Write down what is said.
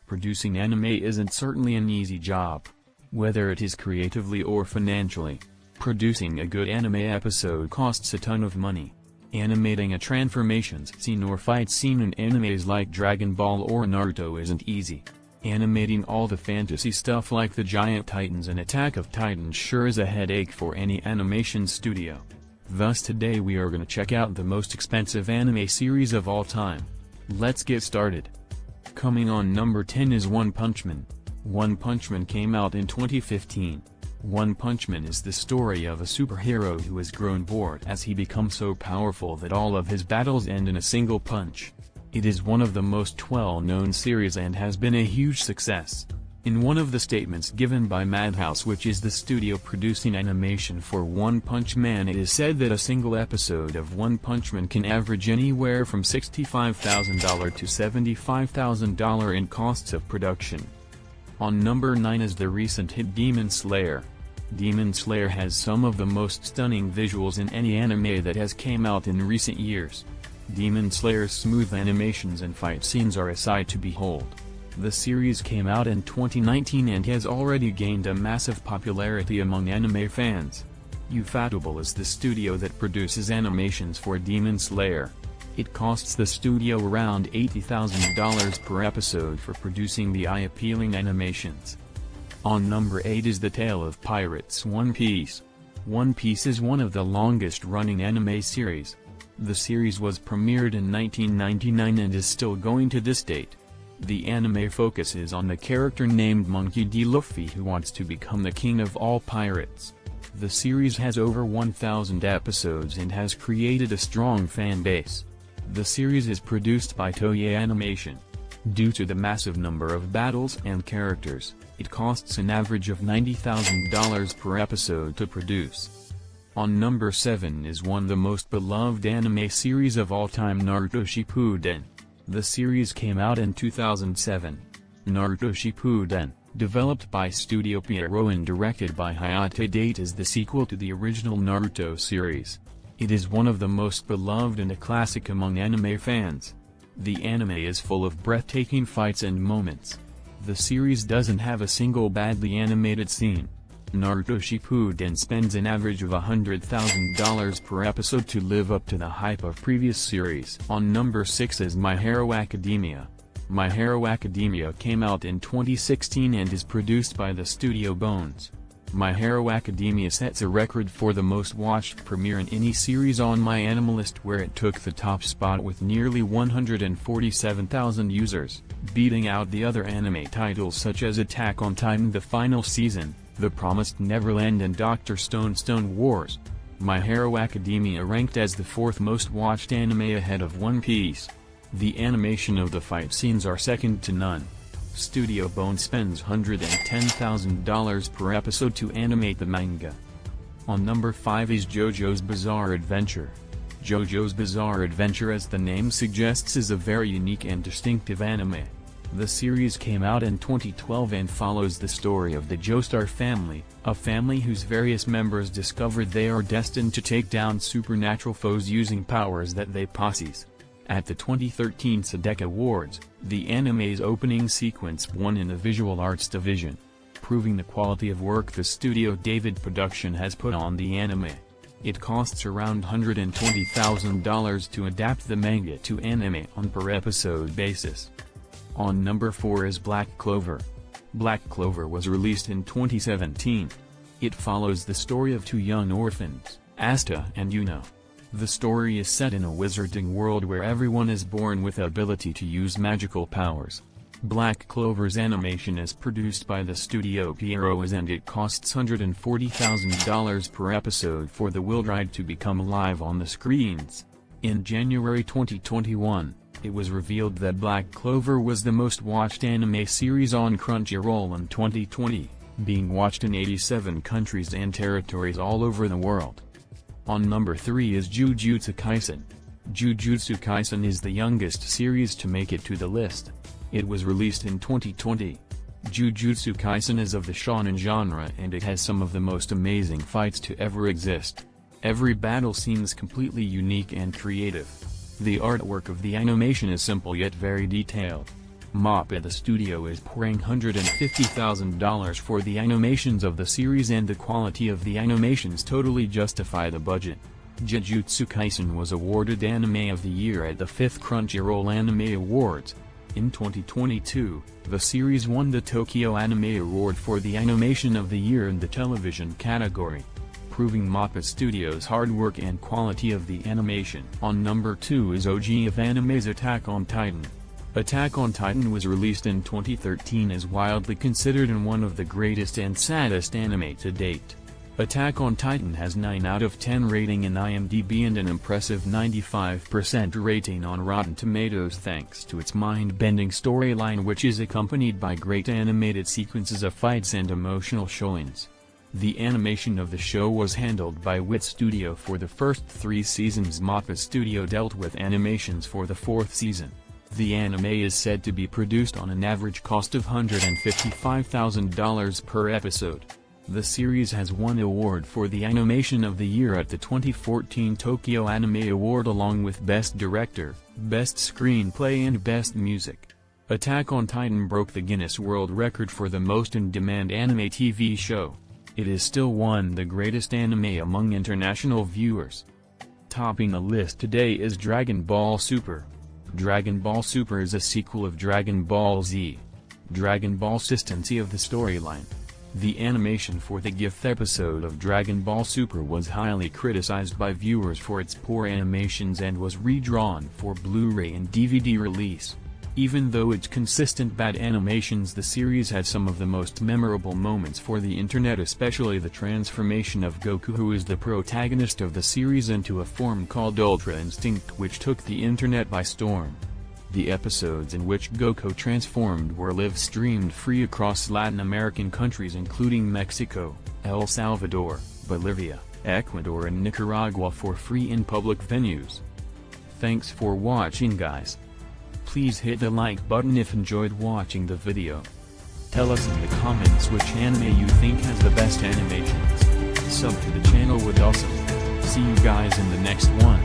Producing anime isn't certainly an easy job. Whether it is creatively or financially, producing a good anime episode costs a ton of money. Animating a transformations scene or fight scene in animes like Dragon Ball or Naruto isn't easy. Animating all the fantasy stuff like the Giant Titans and Attack of Titans sure is a headache for any animation studio. Thus today we are gonna check out the most expensive anime series of all time. Let's get started. Coming on number 10 is One Punch Man. One Punch Man came out in 2015. One Punch Man is the story of a superhero who has grown bored as he becomes so powerful that all of his battles end in a single punch. It is one of the most well-known series and has been a huge success. In one of the statements given by Madhouse, which is the studio producing animation for One Punch Man, it is said that a single episode of One Punch Man can average anywhere from $65,000 to $75,000 in costs of production. On number 9 is the recent hit Demon Slayer. Demon Slayer has some of the most stunning visuals in any anime that has came out in recent years. Demon Slayer's smooth animations and fight scenes are a sight to behold. The series came out in 2019 and has already gained a massive popularity among anime fans. Ufotable is the studio that produces animations for Demon Slayer. It costs the studio around $80,000 per episode for producing the eye-appealing animations. On number 8 is The Tale of Pirates One Piece. One Piece is one of the longest-running anime series. The series was premiered in 1999 and is still going to this date. The anime focuses on the character named Monkey D. Luffy, who wants to become the king of all pirates. The series has over 1,000 episodes and has created a strong fan base. The series is produced by Toei Animation. Due to the massive number of battles and characters, it costs an average of $90,000 per episode to produce. On number 7 is one of the most beloved anime series of all time, Naruto Shippuden. The series came out in 2007. Naruto Shippuden, developed by Studio Pierrot and directed by Hayate Date, is the sequel to the original Naruto series. It is one of the most beloved and a classic among anime fans. The anime is full of breathtaking fights and moments. The series doesn't have a single badly animated scene. Naruto Shippuden spends an average of $100,000 per episode to live up to the hype of previous series. On number 6 is My Hero Academia. My Hero Academia came out in 2016 and is produced by the studio Bones. My Hero Academia sets a record for the most watched premiere in any series on MyAnimalist, where it took the top spot with nearly 147,000 users, beating out the other anime titles such as Attack on Titan: The Final Season, The Promised Neverland and Dr. Stone Wars. My Hero Academia ranked as the 4th most watched anime ahead of One Piece. The animation of the fight scenes are second to none. Studio Bones spends $110,000 per episode to animate the manga. On number 5 is Jojo's Bizarre Adventure. Jojo's Bizarre Adventure, as the name suggests, is a very unique and distinctive anime. The series came out in 2012 and follows the story of the Joestar family, a family whose various members discover they are destined to take down supernatural foes using powers that they possess. At the 2013 Sadek Awards, the anime's opening sequence won in the Visual Arts division, proving the quality of work the Studio David production has put on the anime. It costs around $120,000 to adapt the manga to anime on per episode basis. On number 4 is Black Clover. Black Clover was released in 2017. It follows the story of two young orphans, Asta and Yuno. The story is set in a wizarding world where everyone is born with the ability to use magical powers. Black Clover's animation is produced by the studio Pierrot and it costs $140,000 per episode for the wild ride to become alive on the screens. In January 2021, it was revealed that Black Clover was the most watched anime series on Crunchyroll in 2020, being watched in 87 countries and territories all over the world. On number 3 is Jujutsu Kaisen. Jujutsu Kaisen is the youngest series to make it to the list. It was released in 2020. Jujutsu Kaisen is of the shonen genre and it has some of the most amazing fights to ever exist. Every battle seems completely unique and creative. The artwork of the animation is simple yet very detailed. Mappa the studio is pouring $150,000 for the animations of the series, and the quality of the animations totally justify the budget. Jujutsu Kaisen was awarded Anime of the Year at the 5th Crunchyroll Anime Awards. In 2022, the series won the Tokyo Anime Award for the Animation of the Year in the television category, proving Mappa Studios' hard work and quality of the animation. On number 2 is OG of anime's Attack on Titan. Attack on Titan was released in 2013 as widely considered one of the greatest and saddest anime to date. Attack on Titan has 9 out of 10 rating in IMDb and an impressive 95% rating on Rotten Tomatoes thanks to its mind-bending storyline, which is accompanied by great animated sequences of fights and emotional showings. The animation of the show was handled by Wit Studio for the first 3 seasons. Mappa Studio dealt with animations for the 4th season. The anime is said to be produced on an average cost of $155,000 per episode. The series has won an award for the Animation of the Year at the 2014 Tokyo Anime Award along with Best Director, Best Screenplay and Best Music. Attack on Titan broke the Guinness World Record for the most in-demand anime TV show. It is still one of the greatest anime among international viewers. Topping the list today is Dragon Ball Super. Dragon Ball Super is a sequel of Dragon Ball Z. Dragon Ball consistency of the storyline. The animation for the GIF episode of Dragon Ball Super was highly criticized by viewers for its poor animations and was redrawn for Blu-ray and DVD release. Even though its consistent bad animations, the series had some of the most memorable moments for the internet, especially the transformation of Goku, who is the protagonist of the series, into a form called Ultra Instinct, which took the internet by storm. The episodes in which Goku transformed were live-streamed free across Latin American countries including Mexico, El Salvador, Bolivia, Ecuador and Nicaragua for free in public venues. Thanks for watching, guys. Please hit the like button if enjoyed watching the video. Tell us in the comments which anime you think has the best animations. Sub to the channel would also. See you guys in the next one.